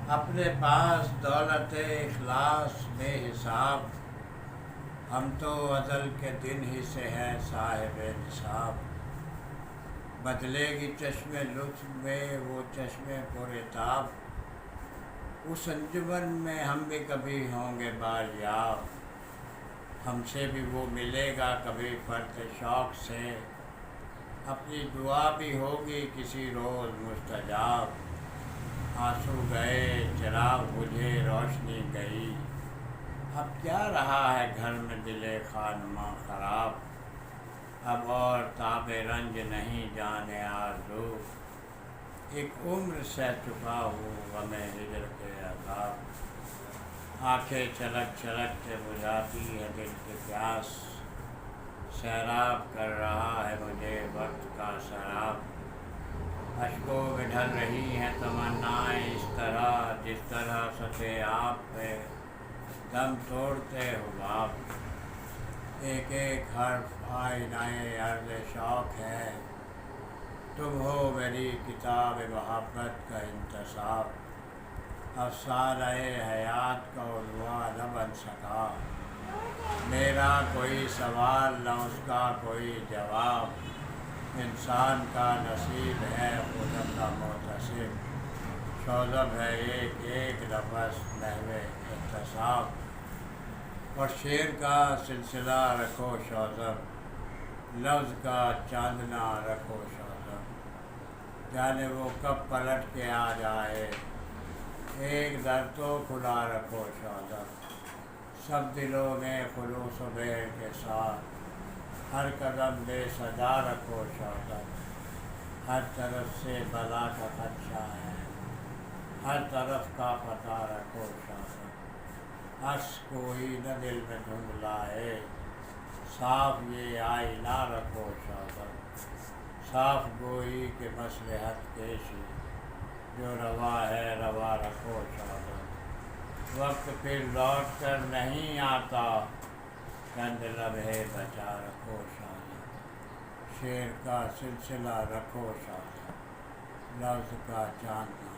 اپنے پاس دولت اخلاص بے حساب، ہم تو ازل کے دن ہی سے ہے صاحب نصاب۔ بدلے گی چشم لطف میں وہ چشم پرتاب، اس انجمن میں ہم بھی کبھی ہوں گے بازیاب۔ ہم سے بھی وہ ملے گا کبھی فرط شوق سے، اپنی دعا بھی ہوگی کسی روز مستجاب۔ آنسو گئے چراغ بجھے روشنی گئی، اب کیا رہا ہے گھر میں دل خانماں خراب۔ اب اور تاب رنج نہیں جانے آرزو، ایک عمر سہ چکا ہوں غم ہجر کے عذاب۔ آنکھیں چھلک چھلک کے بجھاتی ہے دل کی پیاس، سیراب کر رہا ہے مجھے وقت کا سراب۔ اشکوں میں ڈھل رہی ہیں تمنائیں اس طرح، جس طرح سطح آب پہ دم توڑتے حباب۔ ایک ایک حرف آئینۂ عرض شوق ہے، تم ہو میری کتاب محبت کا انتصاب۔ افسانہ حیات کا عنوان نہ بن سکا، میرا کوئی سوال نہ اس کا کوئی جواب۔ انسان کا نصیب ہے خود اپنا محتسب، شوذب ہے ایک ایک نفس محو احتساب۔ اور شعر کا سلسلہ رکھو شوذب، لفظ کا چاندنا رکھو شوذب۔ جانے وہ کب پلٹ کے آ جائے، ایک در تو کھلا رکھو شوذب۔ سب دلوں میں خلوص و میل کے ساتھ، ہر قدم بے صدا رکھو شوذب۔ ہر طرف سے بلا کا خدشہ ہے، ہر طرف کا پتہ رکھو شوذب۔ اشک کوئی نہ دل میں دھندلائے، صاف یہ آئینہ رکھو شوذب۔ صاف گوئی کے مصلحت کیشی، جو روا ہے روا رکھو شوذب۔ وقت پھر لوٹ کر نہیں آتا، چند لمحے بچا رکھو شوذب۔ شعر کا سلسلہ رکھو شوذب، لفظ کا چاندنا